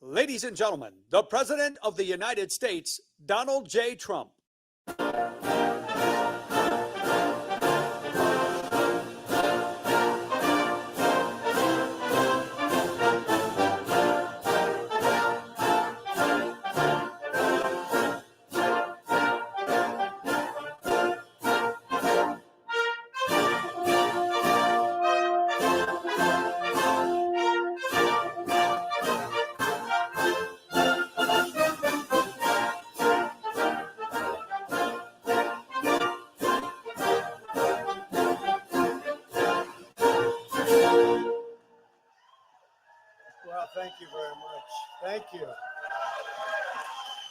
Ladies and gentlemen, the President of the United States, Donald J. Trump. Well, thank you very much. Thank you.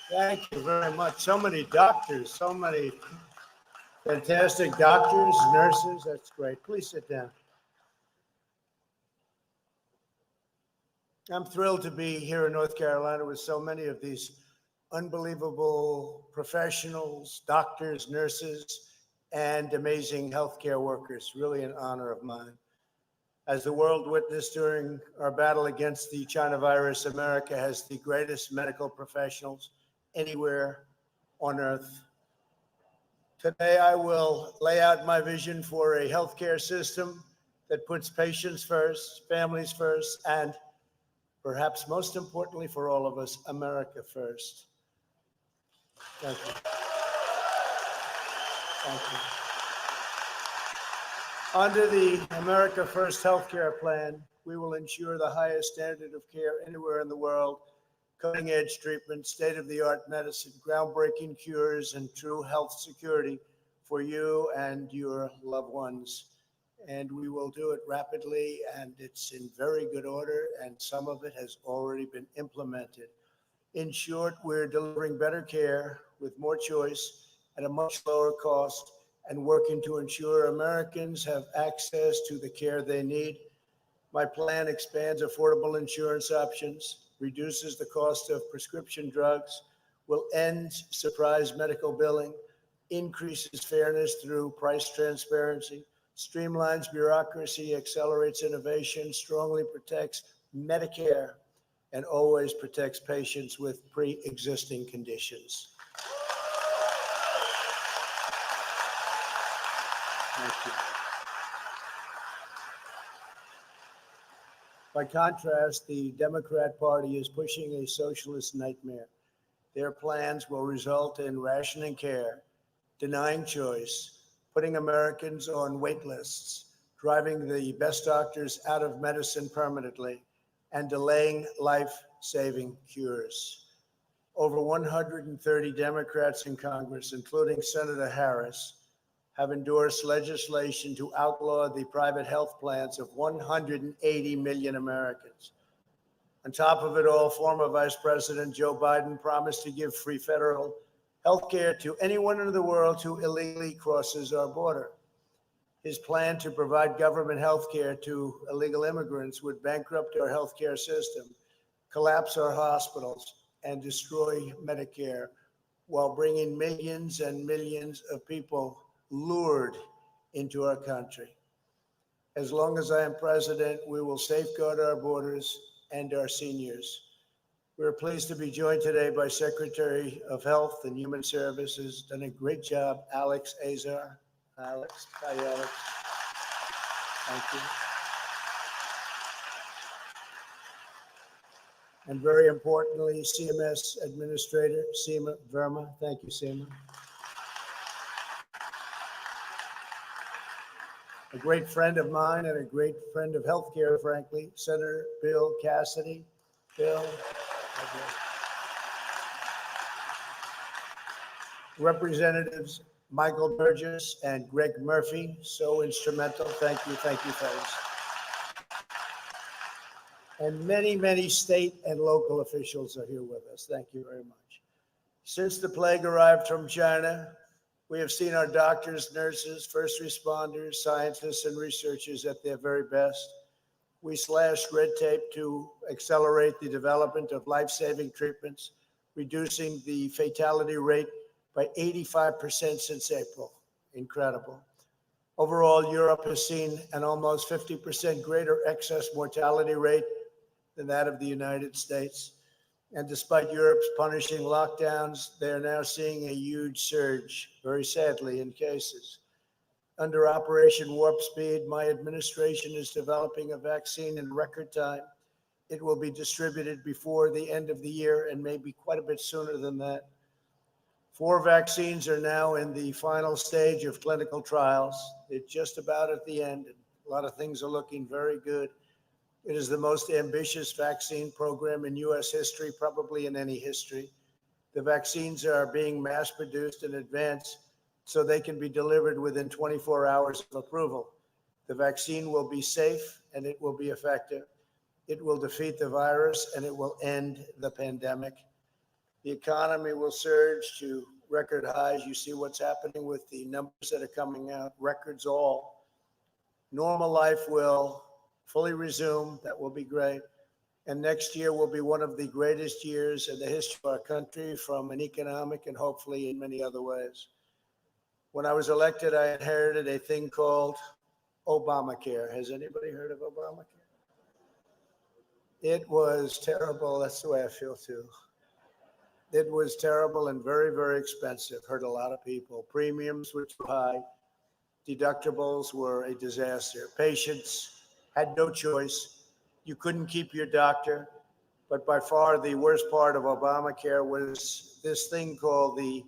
Thank you very much. So many doctors, so many fantastic doctors, nurses. That's great. Please sit down. I'm thrilled to be here in North Carolina with so many of these unbelievable professionals, doctors, nurses, and amazing healthcare workers. Really an honor of mine. As the world witnessed during our battle against the China virus, America has the greatest medical professionals anywhere on earth. Today, I will lay out my vision for a healthcare system that puts patients first, families first, and perhaps most importantly for all of us, America first. Thank you. Thank you. Under the America First healthcare plan, we will ensure the highest standard of care anywhere in the world, cutting-edge treatment, state-of-the-art medicine, groundbreaking cures, and true health security for you and your loved ones. And we will do it rapidly, and it's in very good order, and some of it has already been implemented. In short, we're delivering better care with more choice at a much lower cost, and working to ensure Americans have access to the care they need. My plan expands affordable insurance options, reduces the cost of prescription drugs, will end surprise medical billing, increases fairness through price transparency, streamlines bureaucracy, accelerates innovation, strongly protects Medicare, and always protects patients with pre-existing conditions. Thank you. By contrast, the Democrat Party is pushing a socialist nightmare. Their plans will result in rationing care, denying choice, putting Americans on wait lists, driving the best doctors out of medicine permanently, and delaying life-saving cures. Over 130 Democrats in Congress, including Senator Harris, have endorsed legislation to outlaw the private health plans of 180 million Americans. On top of it all, former Vice President Joe Biden promised to give free federal health care to anyone in the world who illegally crosses our border. His plan to provide government health care to illegal immigrants would bankrupt our health care system, collapse our hospitals, and destroy Medicare, while bringing millions and millions of people lured into our country. As long as I am president, we will safeguard our borders and our seniors. We're pleased to be joined today by Secretary of Health and Human Services, done a great job, Alex Azar. Alex, hi Alex. Thank you. And very importantly, CMS Administrator, Seema Verma. Thank you, Seema. A great friend of mine and a great friend of healthcare, frankly, Senator Bill Cassidy. Bill. Okay. Representatives Michael Burgess and Greg Murphy, so instrumental. Thank you, fellas. And many, many state and local officials are here with us. Thank you very much. Since the plague arrived from China, we have seen our doctors, nurses, first responders, scientists, and researchers at their very best. We slashed red tape to accelerate the development of life-saving treatments, reducing the fatality rate by 85% since April. Incredible. Overall, Europe has seen an almost 50% greater excess mortality rate than that of the United States. And despite Europe's punishing lockdowns, they are now seeing a huge surge, very sadly, in cases. Under Operation Warp Speed, my administration is developing a vaccine in record time. It will be distributed before the end of the year and maybe quite a bit sooner than that. 4 vaccines are now in the final stage of clinical trials. They're just about at the end. A lot of things are looking very good. It is the most ambitious vaccine program in U.S. history, probably in any history. The vaccines are being mass produced in advance so they can be delivered within 24 hours of approval. The vaccine will be safe and it will be effective. It will defeat the virus and it will end the pandemic. The economy will surge to record highs. You see what's happening with the numbers that are coming out, records all. Normal life will fully resume. That will be great. And next year will be one of the greatest years in the history of our country from an economic and hopefully in many other ways. When I was elected, I inherited a thing called Obamacare. Has anybody heard of Obamacare? It was terrible. That's the way I feel too. It was terrible and very, very expensive. Hurt a lot of people. Premiums were too high. Deductibles were a disaster. Patients had no choice. You couldn't keep your doctor. But by far the worst part of Obamacare was this thing called the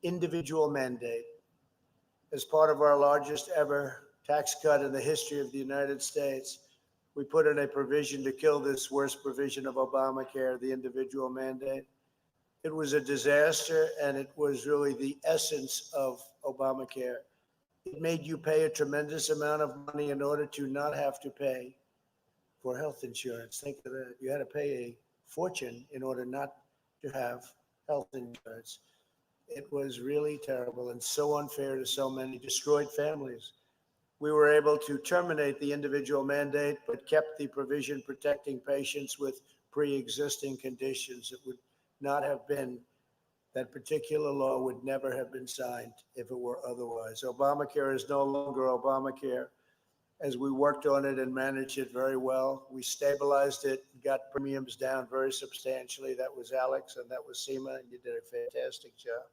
individual mandate. As part of our largest ever tax cut in the history of the United States, we put in a provision to kill this worst provision of Obamacare, the individual mandate. It was a disaster, and it was really the essence of Obamacare. It made you pay a tremendous amount of money in order to not have to pay for health insurance. Think of that. You had to pay a fortune in order not to have health insurance. It was really terrible and so unfair to so many, destroyed families. We were able to terminate the individual mandate, but kept the provision protecting patients with pre-existing conditions. It would not have been, that particular law would never have been signed if it were otherwise. Obamacare is no longer Obamacare. As we worked on it and managed it very well, we stabilized it, got premiums down very substantially. That was Alex and that was Seema, and you did a fantastic job.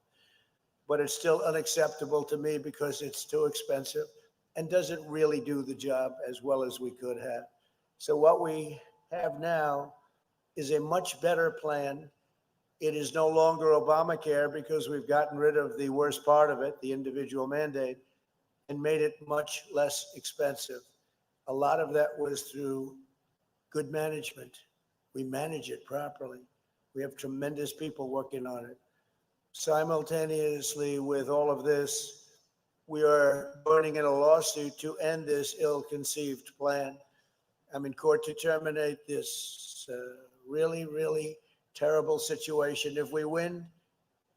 But it's still unacceptable to me because it's too expensive and doesn't really do the job as well as we could have. So what we have now is a much better plan. It is no longer Obamacare because we've gotten rid of the worst part of it, the individual mandate, and made it much less expensive. A lot of that was through good management. We manage it properly. We have tremendous people working on it. Simultaneously with all of this, we are joining in a lawsuit to end this ill-conceived plan. I'm in court to terminate this really, really terrible situation. If we win,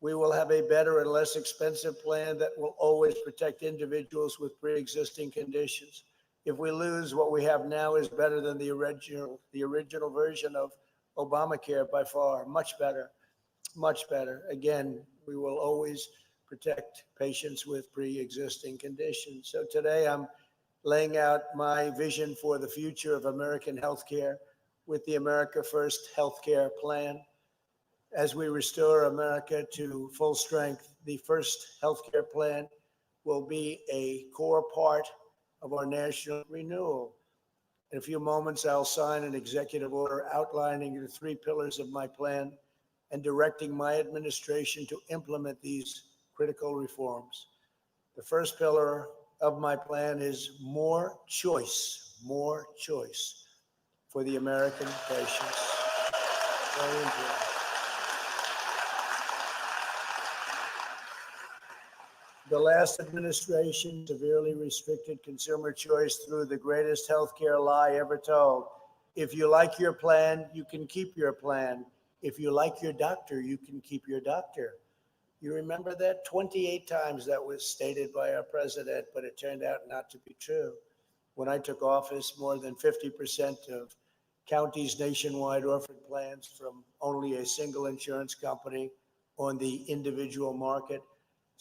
we will have a better and less expensive plan that will always protect individuals with pre-existing conditions. If we lose, what we have now is better than the original version of Obamacare by far. Much better, much better. Again, we will always protect patients with pre-existing conditions. So today I'm laying out my vision for the future of American healthcare with the America First healthcare plan. As we restore America to full strength, the first healthcare plan will be a core part of our national renewal. In a few moments, I'll sign an executive order outlining the 3 pillars of my plan and directing my administration to implement these critical reforms. The first pillar of my plan is more choice for the American patients. Very important. The last administration severely restricted consumer choice through the greatest healthcare lie ever told. If you like your plan, you can keep your plan. If you like your doctor, you can keep your doctor. You remember that? 28 times that was stated by our president, but it turned out not to be true. When I took office, more than 50% of counties nationwide offered plans from only a single insurance company on the individual market.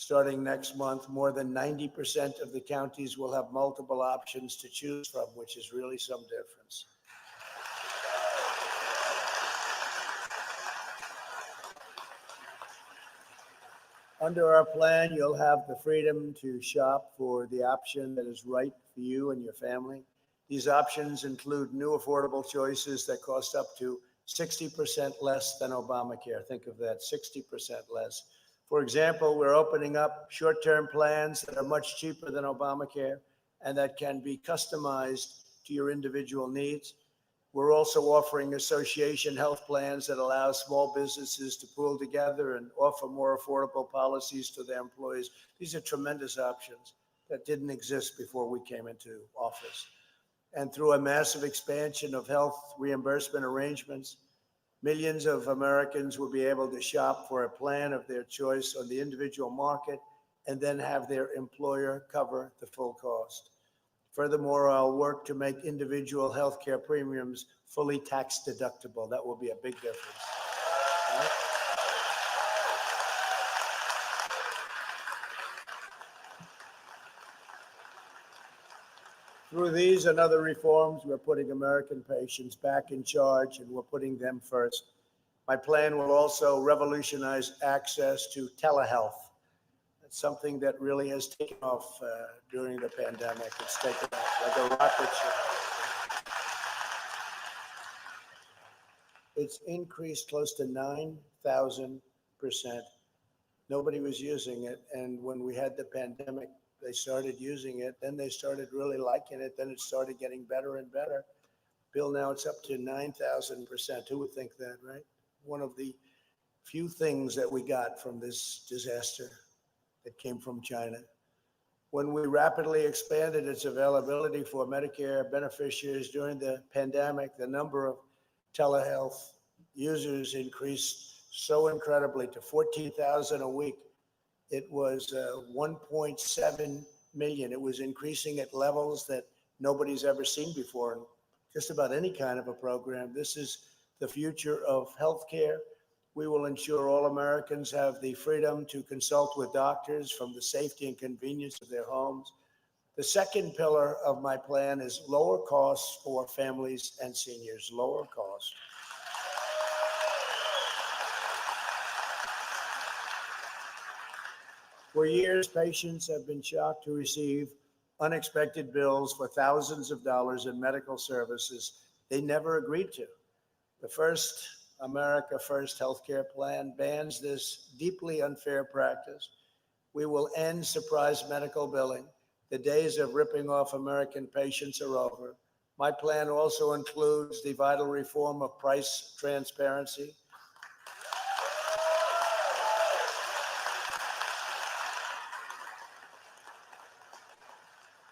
Starting next month, more than 90% of the counties will have multiple options to choose from, which is really some difference. Under our plan, you'll have the freedom to shop for the option that is right for you and your family. These options include new affordable choices that cost up to 60% less than Obamacare. Think of that, 60% less. For example, we're opening up short-term plans that are much cheaper than Obamacare and that can be customized to your individual needs. We're also offering association health plans that allow small businesses to pool together and offer more affordable policies to their employees. These are tremendous options that didn't exist before we came into office. And through a massive expansion of health reimbursement arrangements, millions of Americans will be able to shop for a plan of their choice on the individual market and then have their employer cover the full cost. Furthermore, I'll work to make individual health care premiums fully tax deductible. That will be a big difference. Right? Through these and other reforms, we're putting American patients back in charge and we're putting them first. My plan will also revolutionize access to telehealth. It's something that really has taken off during the pandemic. It's taken off like a rocket ship. It's increased close to 9,000%. Nobody was using it. And when we had the pandemic, they started using it. Then they started really liking it. Then it started getting better and better. Bill, now it's up to 9,000%. Who would think that, right? One of the few things that we got from this disaster that came from China. When we rapidly expanded its availability for Medicare beneficiaries during the pandemic, the number of telehealth users increased so incredibly to 14,000 a week. It was 1.7 million. It was increasing at levels that nobody's ever seen before in just about any kind of a program. This is the future of healthcare. We will ensure all Americans have the freedom to consult with doctors from the safety and convenience of their homes. The second pillar of my plan is lower costs for families and seniors, lower costs. For years, patients have been shocked to receive unexpected bills for thousands of dollars in medical services they never agreed to. The first America First healthcare plan bans this deeply unfair practice. We will end surprise medical billing. The days of ripping off American patients are over. My plan also includes the vital reform of price transparency.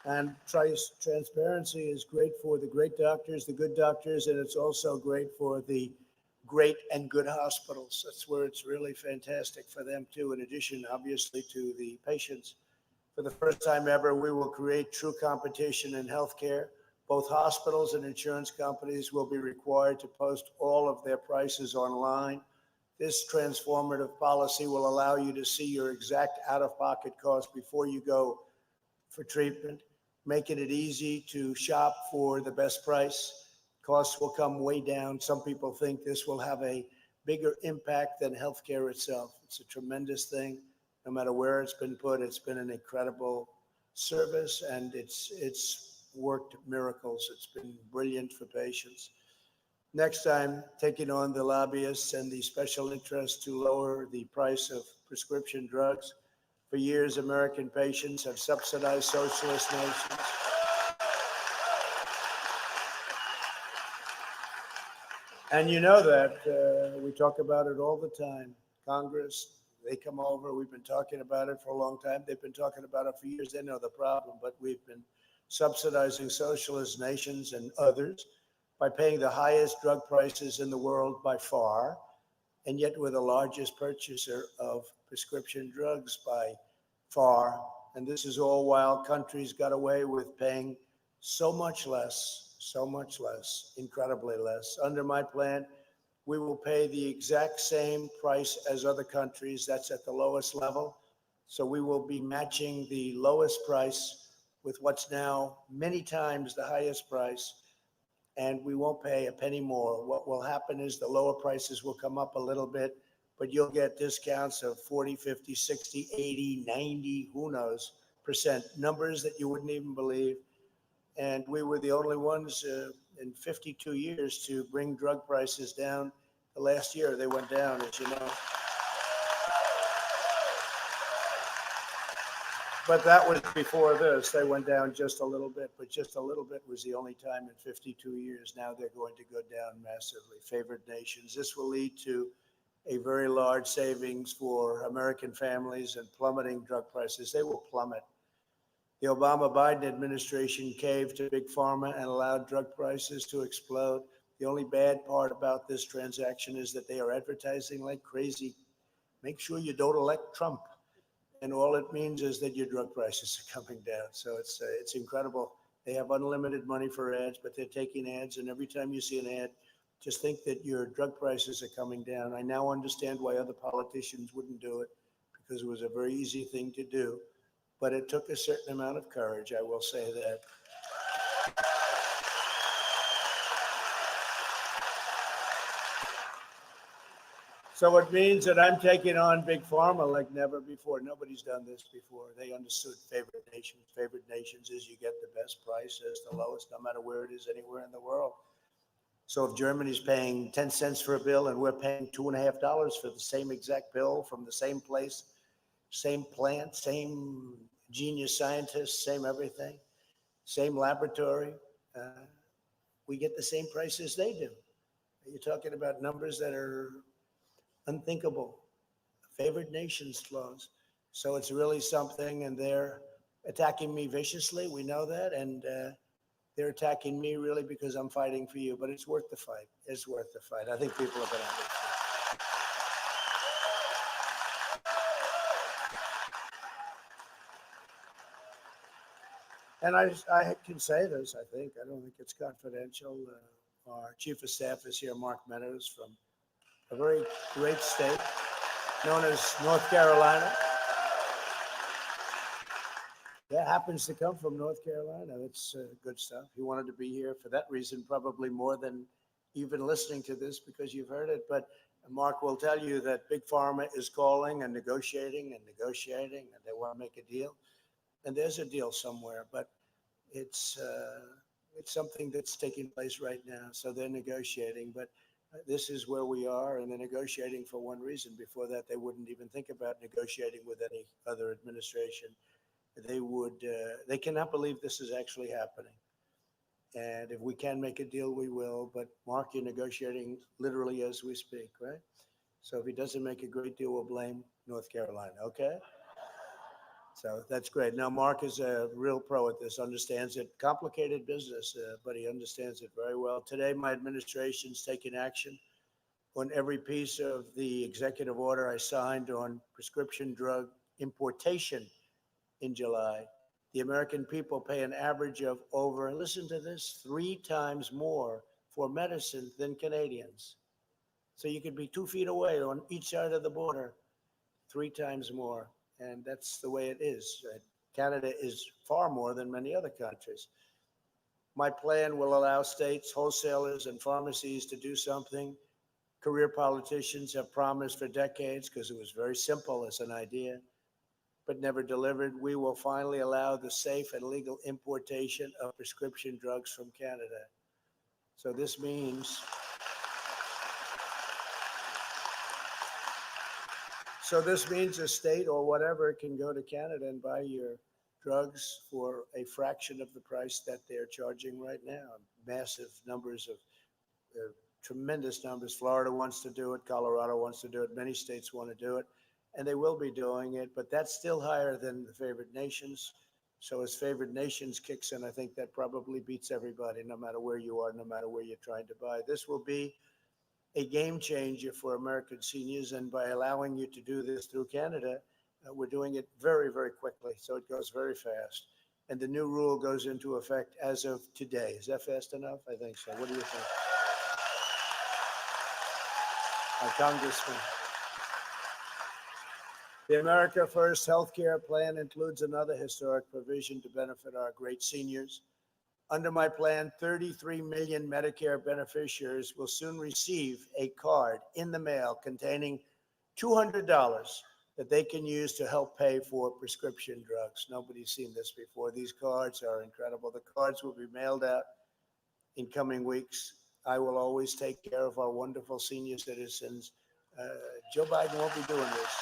And transparency is great for the great doctors, the good doctors, and it's also great for the great and good hospitals. That's where it's really fantastic for them too, in addition, obviously, to the patients. For the first time ever, we will create true competition in healthcare. Both hospitals and insurance companies will be required to post all of their prices online. This transformative policy will allow you to see your exact out-of-pocket cost before you go for treatment, making it easy to shop for the best price. Costs will come way down. Some people think this will have a bigger impact than healthcare itself. It's a tremendous thing. No matter where it's been put, it's been an incredible service, and it's worked miracles. It's been brilliant for patients. Next, I'm taking on the lobbyists and the special interests to lower the price of prescription drugs. For years, American patients have subsidized socialist nations. And you know that we talk about it all the time. Congress, they come over. We've been talking about it for a long time. They've been talking about it for years. They know the problem, but we've been subsidizing socialist nations and others by paying the highest drug prices in the world by far, and yet we're the largest purchaser of prescription drugs by far. And this is all while countries got away with paying so much less, incredibly less. Under my plan, we will pay the exact same price as other countries. That's at the lowest level. So we will be matching the lowest price with what's now many times the highest price, and we won't pay a penny more. What will happen is the lower prices will come up a little bit, but you'll get discounts of 40, 50, 60, 80, 90, who knows, percent, numbers that you wouldn't even believe. And we were the only ones in 52 years to bring drug prices down. The last year they went down, as you know. But that was before this. They went down just a little bit, but just a little bit was the only time in 52 years. Now they're going to go down massively. Favored nations. This will lead to a very large savings for American families and plummeting drug prices. They will plummet. The Obama-Biden administration caved to Big Pharma and allowed drug prices to explode. The only bad part about this transaction is that they are advertising like crazy. Make sure you don't elect Trump. And all it means is that your drug prices are coming down. So it's incredible. They have unlimited money for ads, but they're taking ads. And every time you see an ad, just think that your drug prices are coming down. I now understand why other politicians wouldn't do it, because it was a very easy thing to do. But it took a certain amount of courage, I will say that. So it means that I'm taking on Big Pharma like never before. Nobody's done this before. They understood favored nations. Favored nations is you get the best price as the lowest, no matter where it is, anywhere in the world. So if Germany's paying 10 cents for a bill and we're paying $2.50 for the same exact bill from the same place, same plant, same genius scientists, same everything, same laboratory, we get the same price as they do. You're talking about numbers that are unthinkable. Favored nations clause. So it's really something, and they're attacking me viciously. We know that, and they're attacking me really because I'm fighting for you. But it's worth the fight. It's worth the fight. I think people are going to understand. And I can say this, I think. I don't think it's confidential. Our chief of staff is here, Mark Meadows, from a very great state known as North Carolina. That happens to come from North Carolina. That's good stuff. He wanted to be here for that reason, probably more than even listening to this because you've heard it. But Mark will tell you that Big Pharma is calling and negotiating, and they want to make a deal. And there's a deal somewhere, but it's something that's taking place right now. So they're negotiating, but this is where we are, and they're negotiating for one reason. Before that, they wouldn't even think about negotiating with any other administration. They cannot believe this is actually happening. And if we can make a deal, we will. But Mark, you're negotiating literally as we speak, right? So if he doesn't make a great deal, we'll blame North Carolina, okay? So that's great. Now, Mark is a real pro at this, understands it. Complicated business, but he understands it very well. Today, my administration's taking action on every piece of the executive order I signed on prescription drug importation in July. The American people pay an average of over, listen to this, 3 times more for medicine than Canadians. So you could be 2 feet away on each side of the border, 3 times more. And that's the way it is. Canada is far more than many other countries. My plan will allow states, wholesalers, and pharmacies to do something career politicians have promised for decades, because it was very simple as an idea, but never delivered. We will finally allow the safe and legal importation of prescription drugs from Canada. So this means a state or whatever can go to Canada and buy your drugs for a fraction of the price that they're charging right now. Massive numbers of tremendous numbers. Florida wants to do it. Colorado wants to do it. Many states want to do it, and they will be doing it, but that's still higher than the favored nations. So as favored nations kicks in, I think that probably beats everybody, no matter where you are, no matter where you're trying to buy. This will be a game changer for American seniors. And by allowing you to do this through Canada, we're doing it very, very quickly. So it goes very fast. And the new rule goes into effect as of today. Is that fast enough? I think so. What do you think? Congressman. The America First healthcare plan includes another historic provision to benefit our great seniors. Under my plan, 33 million Medicare beneficiaries will soon receive a card in the mail containing $200 that they can use to help pay for prescription drugs. Nobody's seen this before. These cards are incredible. The cards will be mailed out in coming weeks. I will always take care of our wonderful senior citizens. Joe Biden won't be doing this.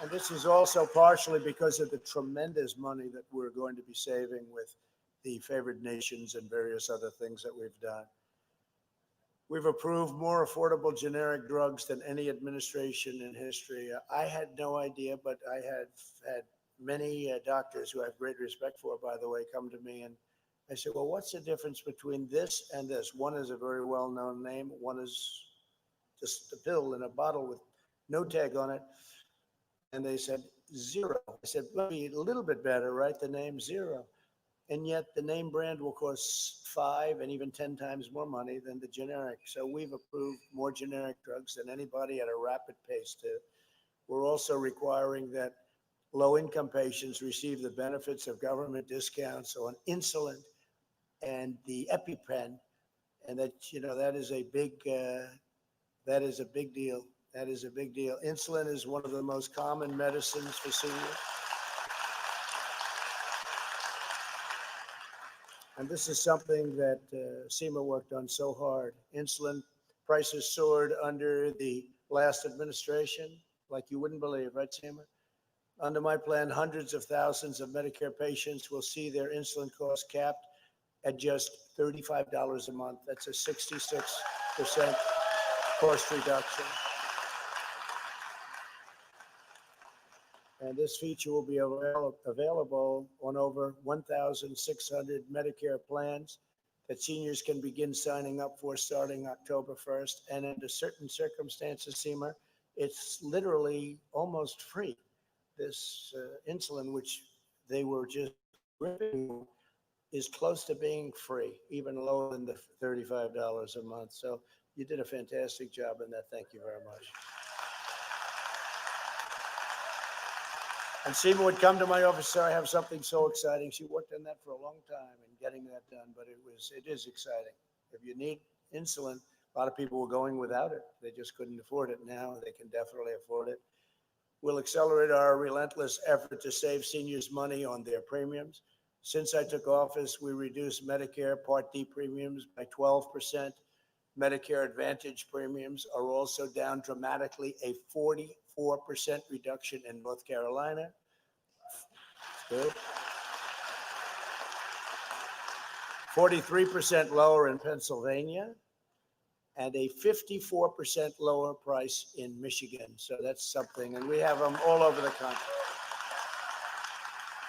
And this is also partially because of the tremendous money that we're going to be saving with the favored nations and various other things that we've done. We've approved more affordable generic drugs than any administration in history. I had no idea, but I have had many doctors who I have great respect for, by the way, come to me and I said, well, what's the difference between this and this? One is a very well-known name. One is just a pill in a bottle with no tag on it. And they said, zero. I said, maybe a little bit better, right? The name zero. And yet the name brand will cost 5 and even 10 times more money than the generic. So we've approved more generic drugs than anybody at a rapid pace too. We're also requiring that low-income patients receive the benefits of government discounts on insulin and the EpiPen. And that, that is a big deal. That is a big deal. Insulin is one of the most common medicines for seniors. And this is something that SEMA worked on so hard. Insulin prices soared under the last administration, like you wouldn't believe, right, SEMA? Under my plan, hundreds of thousands of Medicare patients will see their insulin costs capped at just $35 a month. That's a 66% cost reduction. And this feature will be available on over 1,600 Medicare plans that seniors can begin signing up for starting October 1st. And under certain circumstances, SEMA, it's literally almost free. This insulin, which they were just ripping, is close to being free, even lower than the $35 a month. So you did a fantastic job in that. Thank you very much. And SEMA would come to my office, sir, I have something so exciting. She worked on that for a long time and getting that done, but it is exciting. If you need insulin, a lot of people were going without it. They just couldn't afford it. Now they can definitely afford it. We'll accelerate our relentless effort to save seniors money on their premiums. Since I took office, we reduced Medicare Part D premiums by 12%. Medicare Advantage premiums are also down dramatically, a 44% reduction in North Carolina. Good. 43% lower in Pennsylvania, and a 54% lower price in Michigan. So that's something, and we have them all over the country.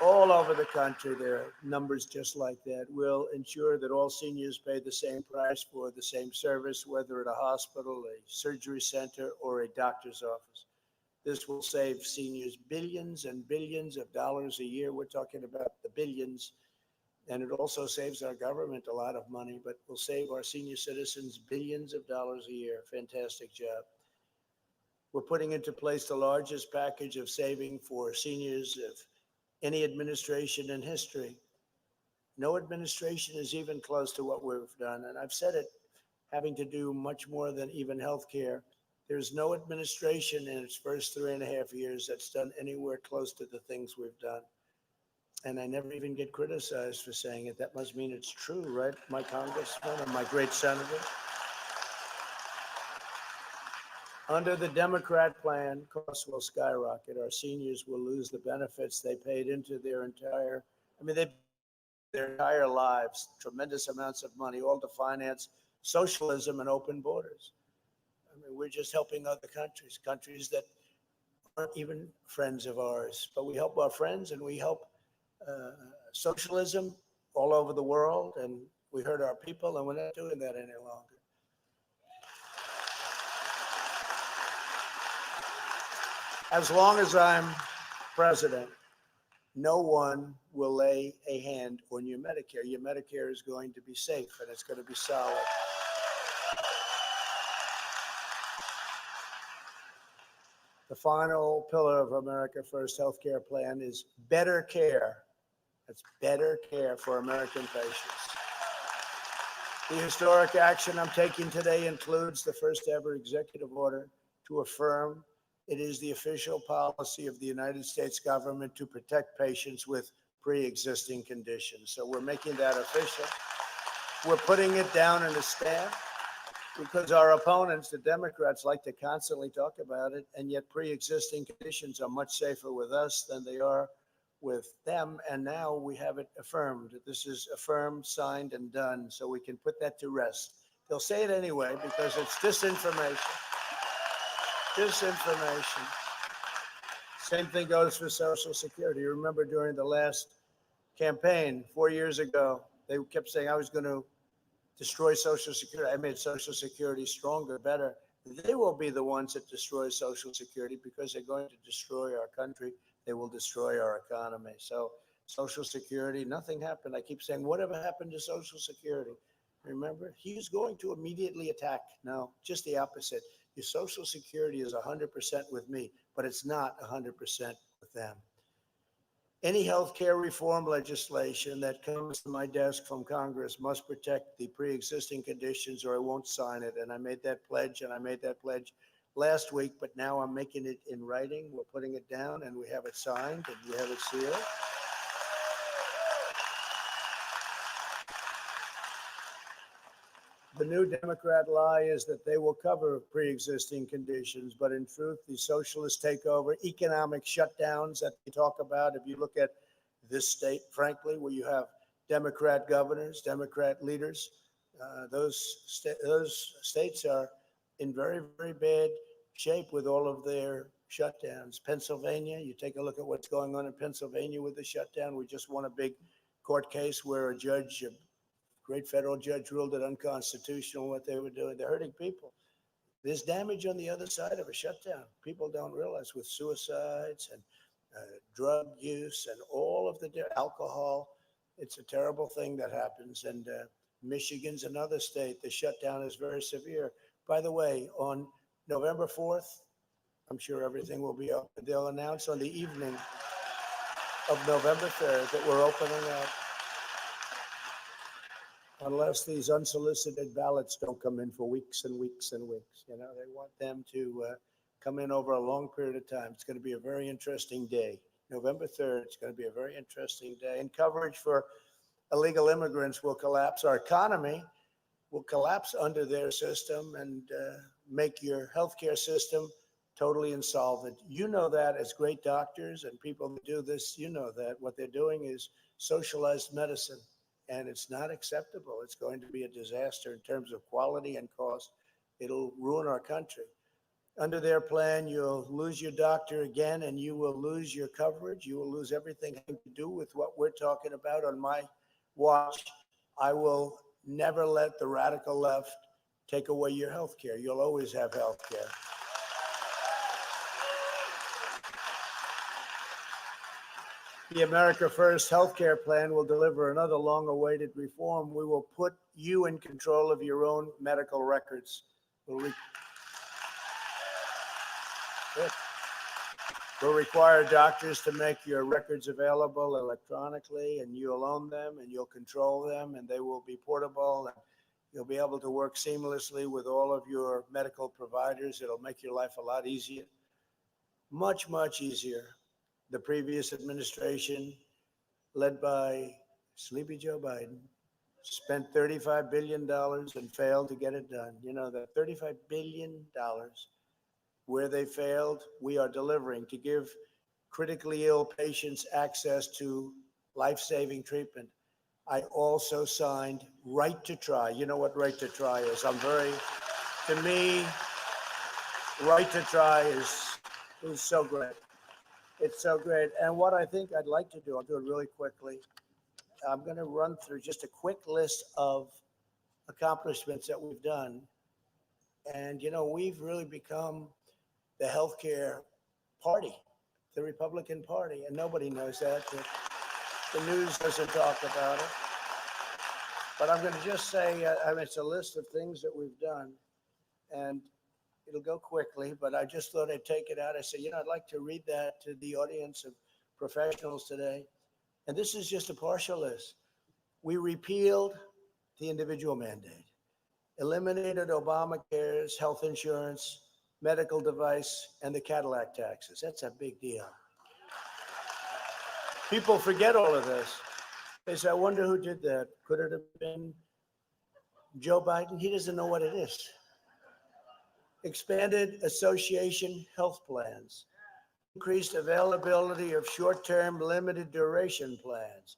All over the country, there are numbers just like that. We'll ensure that all seniors pay the same price for the same service, whether at a hospital, a surgery center, or a doctor's office. This will save seniors billions and billions of dollars a year. We're talking about the billions. And it also saves our government a lot of money, but will save our senior citizens billions of dollars a year. Fantastic job. We're putting into place the largest package of saving for seniors of any administration in history. No administration is even close to what we've done. And I've said it, having to do much more than even healthcare. There's no administration in its first 3.5 years that's done anywhere close to the things we've done. And I never even get criticized for saying it. That must mean it's true, right, my congressman and my great senator? Under the Democrat plan, costs will skyrocket. Our seniors will lose the benefits they paid into their entire lives, tremendous amounts of money, all to finance socialism and open borders. I mean, we're just helping other countries that aren't even friends of ours. But we help our friends, and we help socialism all over the world, and we hurt our people, and we're not doing that any longer. As long as I'm president, no one will lay a hand on your Medicare. Your Medicare is going to be safe, and it's going to be solid. The final pillar of America First healthcare plan is better care. That's better care for American patients. The historic action I'm taking today includes the first ever executive order to affirm it is the official policy of the United States government to protect patients with pre-existing conditions. So we're making that official. We're putting it down in a stamp because our opponents, the Democrats, like to constantly talk about it, and yet pre-existing conditions are much safer with us than they are with them. And now we have it affirmed. This is affirmed, signed, and done, so we can put that to rest. They'll say it anyway because it's disinformation. Disinformation. Same thing goes for Social Security. Remember during the last campaign 4 years ago, they kept saying I was going to destroy Social Security. I made Social Security stronger, better. They will be the ones that destroy Social Security because they're going to destroy our country. They will destroy our economy. So Social Security, nothing happened. I keep saying, whatever happened to Social Security? Remember, he was going to immediately attack. No, just the opposite. Your Social Security is 100% with me, but it's not 100% with them. Any healthcare reform legislation that comes to my desk from Congress must protect the pre-existing conditions or I won't sign it. And I made that pledge, last week, but now I'm making it in writing. We're putting it down and we have it signed and we have it sealed. The new Democrat lie is that they will cover pre-existing conditions, but in truth, the socialist takeover, economic shutdowns that they talk about, if you look at this state, frankly, where you have Democrat governors, Democrat leaders, those states are in very, very bad shape with all of their shutdowns. Pennsylvania, you take a look at what's going on in Pennsylvania with the shutdown. We just won a big court case where a judge, great federal judge, ruled it unconstitutional what they were doing. They're hurting people. There's damage on the other side of a shutdown. People don't realize with suicides and drug use and all of the alcohol. It's a terrible thing that happens. And Michigan's another state. The shutdown is very severe. By the way, on November 4th, I'm sure everything will be open. They'll announce on the evening of November 3rd that we're opening up. Unless these unsolicited ballots don't come in for weeks and weeks and weeks. You know, they want them to come in over a long period of time. It's going to be a very interesting day. November 3rd, it's going to be a very interesting day. And coverage for illegal immigrants will collapse. Our economy will collapse under their system and make your healthcare system totally insolvent. You know that as great doctors and people that do this, you know that what they're doing is socialized medicine. And it's not acceptable. It's going to be a disaster in terms of quality and cost. It'll ruin our country. Under their plan, you'll lose your doctor again, and you will lose your coverage. You will lose everything having to do with what we're talking about on my watch. I will never let the radical left take away your health care. You'll always have health care. The America First healthcare plan will deliver another long-awaited reform. We will put you in control of your own medical records. We'll require doctors to make your records available electronically, and you'll own them, and you'll control them, and they will be portable, and you'll be able to work seamlessly with all of your medical providers. It'll make your life a lot easier, much, much easier. The previous administration, led by Sleepy Joe Biden, spent $35 billion and failed to get it done. You know, that $35 billion where they failed, we are delivering to give critically ill patients access to life-saving treatment. I also signed Right to Try. You know what Right to Try is. To me, Right to Try is so great. It's so great. And what I think I'd like to do, I'll do it really quickly. I'm going to run through just a quick list of accomplishments that we've done. And, you know, we've really become the healthcare party, the Republican Party. And nobody knows that. The news doesn't talk about it. But I'm going to just say, it's a list of things that we've done. And it'll go quickly, but I just thought I'd take it out. I said, I'd like to read that to the audience of professionals today. And this is just a partial list. We repealed the individual mandate, eliminated Obamacare's health insurance, medical device, and the Cadillac taxes. That's a big deal. People forget all of this. They say, I wonder who did that. Could it have been Joe Biden? He doesn't know what it is. Expanded association health plans, increased availability of short-term limited duration plans,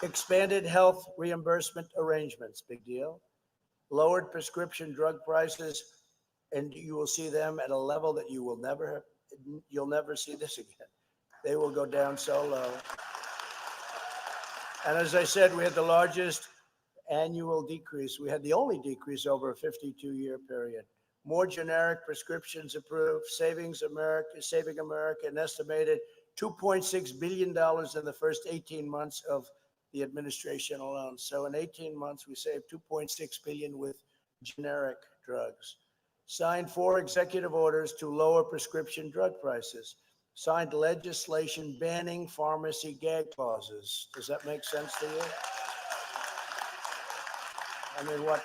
expanded health reimbursement arrangements, big deal, lowered prescription drug prices, and you will see them at a level that you'll never see this again. They will go down so low. And as I said, we had the largest annual decrease. We had the only decrease over a 52-year period. More generic prescriptions approved, saving America an estimated $2.6 billion in the first 18 months of the administration alone. So in 18 months, we saved $2.6 billion with generic drugs. Signed 4 executive orders to lower prescription drug prices. Signed legislation banning pharmacy gag clauses. Does that make sense to you? I mean, what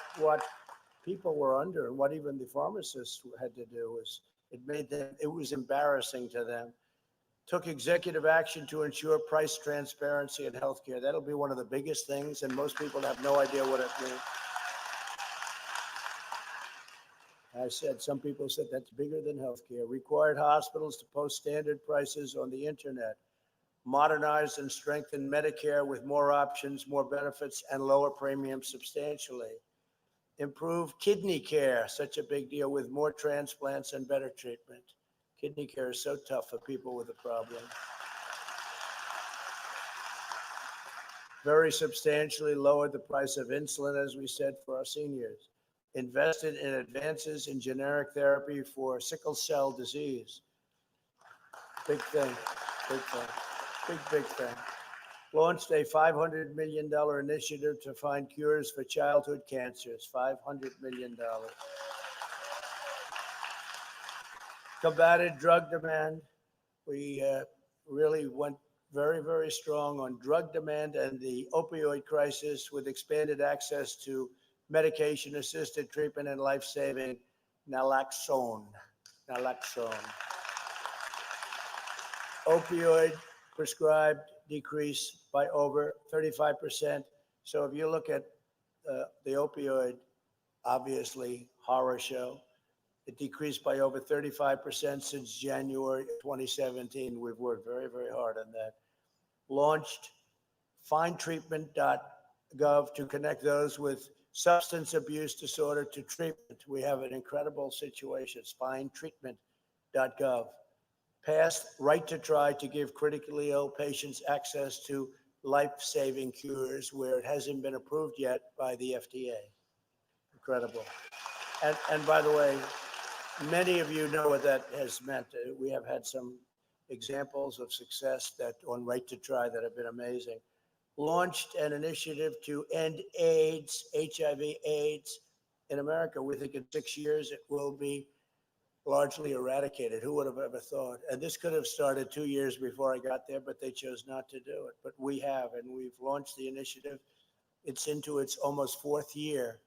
people were under and what even the pharmacists had to do was it was embarrassing to them. Took executive action to ensure price transparency in healthcare. That'll be one of the biggest things, and most people have no idea what it means. I said, some people said that's bigger than healthcare. Required hospitals to post standard prices on the internet. Modernized and strengthened Medicare with more options, more benefits, and lower premiums substantially. Improve kidney care, such a big deal, with more transplants and better treatment. Kidney care is so tough for people with a problem. Very substantially lowered the price of insulin, as we said, for our seniors. Invested in advances in generic therapy for sickle cell disease. Big thing, big thing, big thing. Launched a $500 million initiative to find cures for childhood cancers, $500 million. Combated drug demand. We really went very, very strong on drug demand and the opioid crisis with expanded access to medication-assisted treatment and life-saving naloxone. Opioid prescribed decrease by over 35%. So if you look at the opioid, obviously, horror show, it decreased by over 35% since January 2017. We've worked very, very hard on that. Launched findtreatment.gov to connect those with substance abuse disorder to treatment. We have an incredible situation. It's findtreatment.gov. Passed right to try to give critically ill patients access to life-saving cures where it hasn't been approved yet by the FDA. Incredible. And by the way, many of you know what that has meant. We have had some examples of success that on right to try that have been amazing. Launched an initiative to end AIDS, HIV AIDS in America. We think in 6 years it will be largely eradicated. Who would have ever thought? And this could have started 2 years before I got there, but they chose not to do it. But we have, and we've launched the initiative. It's into its almost 4th year.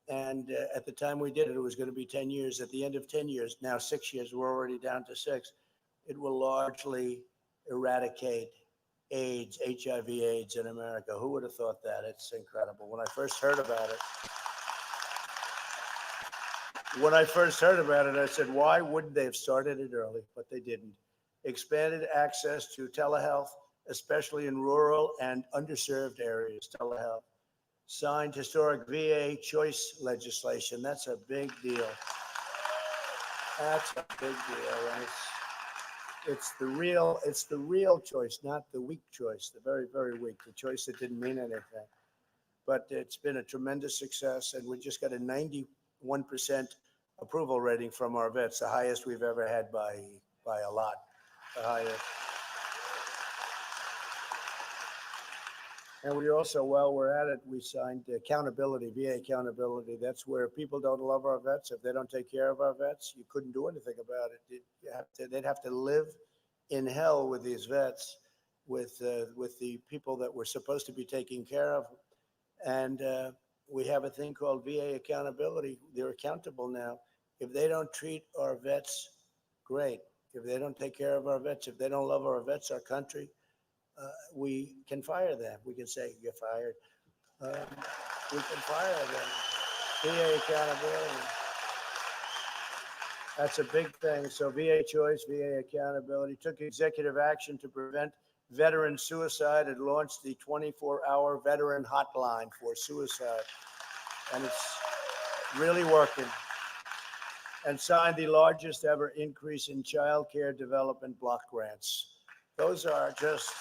And at the time we did it, it was going to be 10 years. At the end of 10 years, now 6 years, we're already down to 6. It will largely eradicate AIDS, HIV AIDS in America. Who would have thought that? It's incredible. When I first heard about it, I said, why wouldn't they have started it early? But they didn't. Expanded access to telehealth, especially in rural and underserved areas, telehealth. Signed historic VA choice legislation. That's a big deal. That's a big deal. And it's the real choice, not the weak choice, the very, very weak, the choice that didn't mean anything. But it's been a tremendous success, and we just got a 91% approval rating from our vets, the highest we've ever had by a lot, the highest. And we also, while we're at it, we signed accountability, VA accountability. That's where people don't love our vets. If they don't take care of our vets, you couldn't do anything about it. They'd have to live in hell with these vets, with the people that we're supposed to be taking care of. And we have a thing called VA accountability. They're accountable now. If they don't treat our vets great, if they don't take care of our vets, if they don't love our vets, our country, we can fire them. We can say, you're fired. We can fire them. VA accountability. That's a big thing. So VA choice, VA accountability. Took executive action to prevent veteran suicide and launched the 24-hour veteran hotline for suicide. And it's really working. And signed the largest ever increase in child care development block grants. Those are just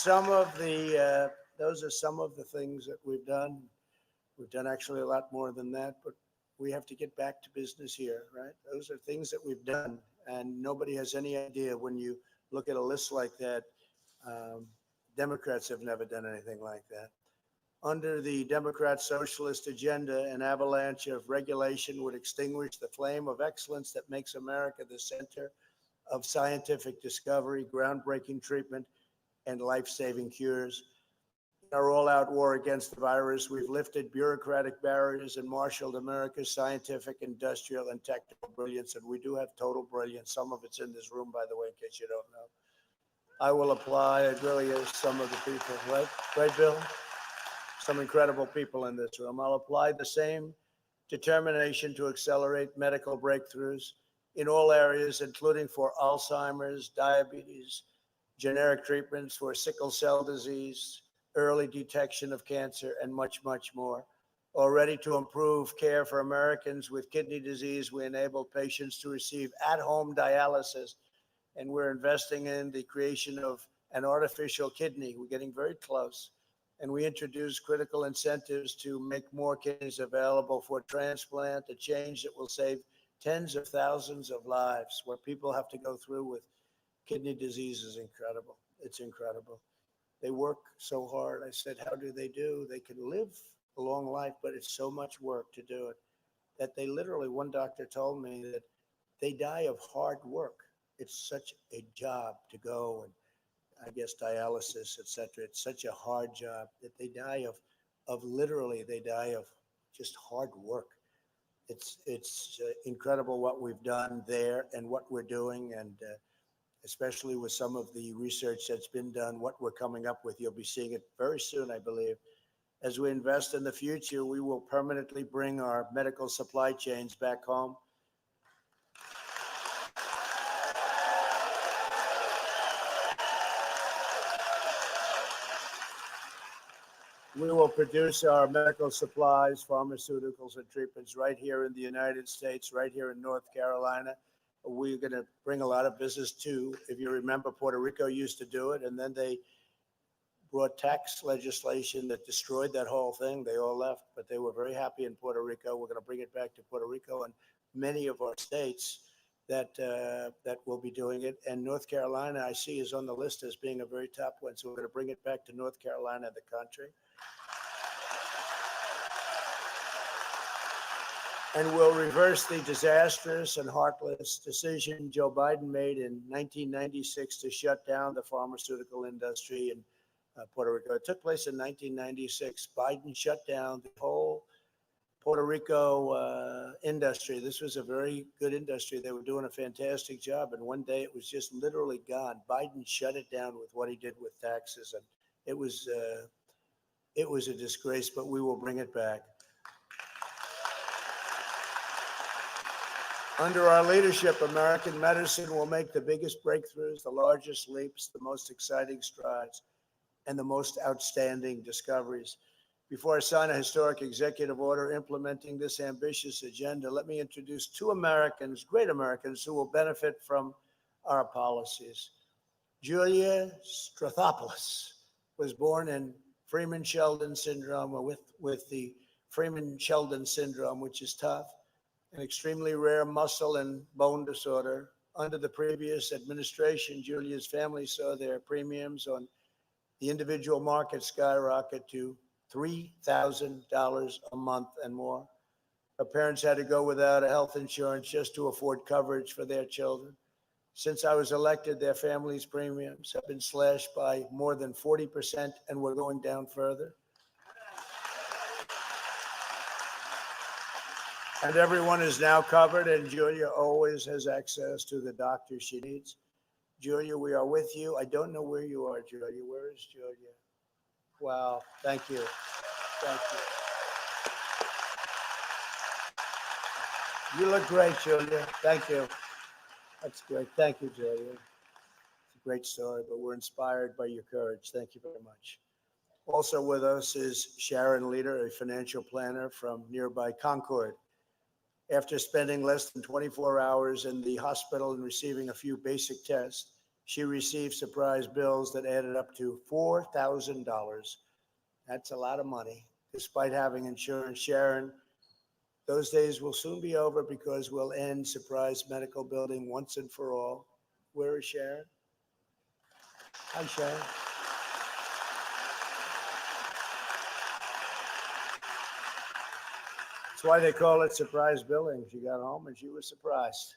some of the things that we've done. We've done actually a lot more than that, but we have to get back to business here, right? Those are things that we've done, and nobody has any idea. When you look at a list like that, Democrats have never done anything like that. Under the Democrat socialist agenda, an avalanche of regulation would extinguish the flame of excellence that makes America the center of scientific discovery, groundbreaking treatment, and life-saving cures. In our all-out war against the virus, we've lifted bureaucratic barriers and marshaled America's scientific, industrial, and technical brilliance. And we do have total brilliance. Some of it's in this room, by the way, in case you don't know. I will apply, it really is some of the people, right? Right, Bill? Some incredible people in this room. I'll apply the same determination to accelerate medical breakthroughs in all areas, including for Alzheimer's, diabetes, generic treatments for sickle cell disease, early detection of cancer, and much, much more. Already to improve care for Americans with kidney disease, we enable patients to receive at-home dialysis, and we're investing in the creation of an artificial kidney. We're getting very close. And we introduce critical incentives to make more kidneys available for transplant, a change that will save tens of thousands of lives. What people have to go through with kidney disease is incredible. It's incredible. They work so hard. I said, how do they do? They can live a long life, but it's so much work to do it that they literally, one doctor told me that they die of hard work. It's such a job to go and I guess dialysis, et cetera. It's such a hard job that they die of literally, they die of just hard work. It's incredible what we've done there and what we're doing, and especially with some of the research that's been done, what we're coming up with. You'll be seeing it very soon, I believe. As we invest in the future, we will permanently bring our medical supply chains back home. We will produce our medical supplies, pharmaceuticals, and treatments right here in the United States, right here in North Carolina. We're going to bring a lot of business too. If you remember, Puerto Rico used to do it, and then they brought tax legislation that destroyed that whole thing. They all left, but they were very happy in Puerto Rico. We're going to bring it back to Puerto Rico and many of our states that will be doing it. And North Carolina, I see, is on the list as being a very top one. So we're going to bring it back to North Carolina, the country. And we'll reverse the disastrous and heartless decision Joe Biden made in 1996 to shut down the pharmaceutical industry in Puerto Rico. It took place in 1996. Biden shut down the whole Puerto Rico industry. This was a very good industry. They were doing a fantastic job. And one day it was just literally gone. Biden shut it down with what he did with taxes. And it was a disgrace, but we will bring it back. Under our leadership, American medicine will make the biggest breakthroughs, the largest leaps, the most exciting strides, and the most outstanding discoveries. Before I sign a historic executive order implementing this ambitious agenda, let me introduce two Americans, great Americans, who will benefit from our policies. Julia Strathopoulos was born in Freeman-Sheldon syndrome, or with the Freeman-Sheldon syndrome, which is tough, an extremely rare muscle and bone disorder. Under the previous administration, Julia's family saw their premiums on The individual market skyrocket to $3,000 a month and more. Our parents had to go without a health insurance just to afford coverage for their children. Since I was elected, their families' premiums have been slashed by more than 40%, and we're going down further. And everyone is now covered, and Julia always has access to the doctor she needs. Julia, we are with you. I don't know where you are, Julia. Where is Julia? Wow, thank you. Thank you. You look great, Julia. Thank you. That's great. Thank you, Julia. It's a great story, but we're inspired by your courage. Thank you very much. Also with us is Sharon Leader, a financial planner from nearby Concord. After spending less than 24 hours in the hospital and receiving a few basic tests, she received surprise bills that added up to $4,000. That's a lot of money, despite having insurance. Sharon, those days will soon be over because we'll end surprise medical billing once and for all. Where is Sharon? Hi, Sharon. That's why they call it surprise billing. She got home and she was surprised.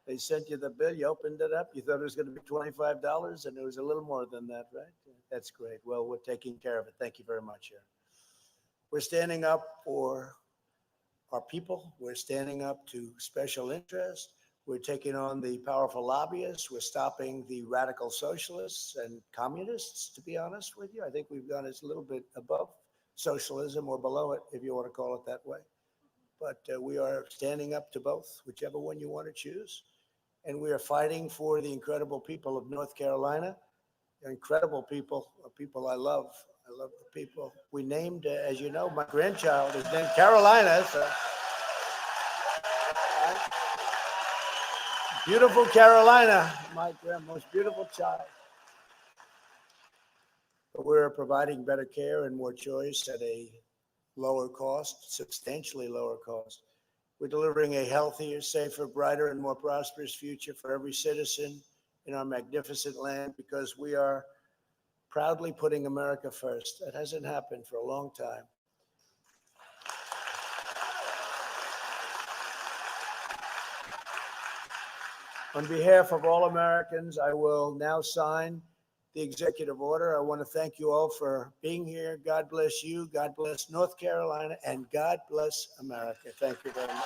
They sent you the bill, you opened it up, you thought it was going to be $25, and it was a little more than that, right? That's great. Well, we're taking care of it. Thank you very much, Sharon. We're standing up for our people. We're standing up to special interests. We're taking on the powerful lobbyists. We're stopping the radical socialists and communists, to be honest with you. I think we've gone a little bit above socialism or below it, if you want to call it that way. But we are standing up to both, whichever one you want to choose. And we are fighting for the incredible people of North Carolina. They're incredible people, people I love. I love the people. We named, as you know, my grandchild is named Carolina. So. Beautiful Carolina, my most beautiful child. But we're providing better care and more choice at a lower cost, substantially lower cost. We're delivering a healthier, safer, brighter, and more prosperous future for every citizen in our magnificent land because we are proudly putting America first. That hasn't happened for a long time. On behalf of all Americans, I will now sign the executive order. I want to thank you all for being here. God bless you. God bless North Carolina, and God bless America. Thank you very much.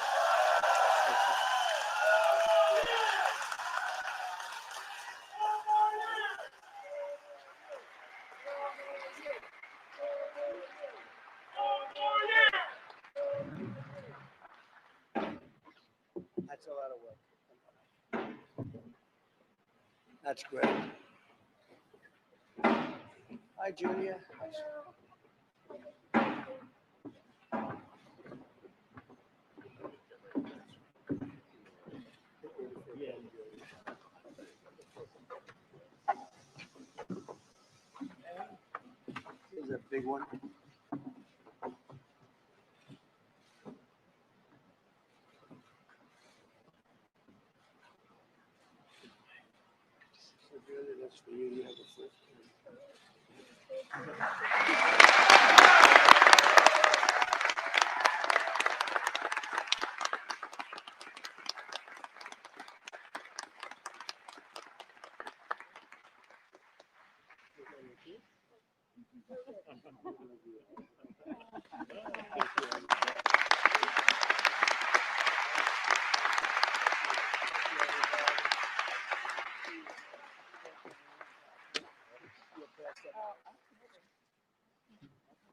That's a lot of work. That's great. Hi, Julia. Here's a big one. So Julia, that's for you. You have a flip.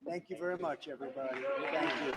Thank you very much, everybody. Thank you.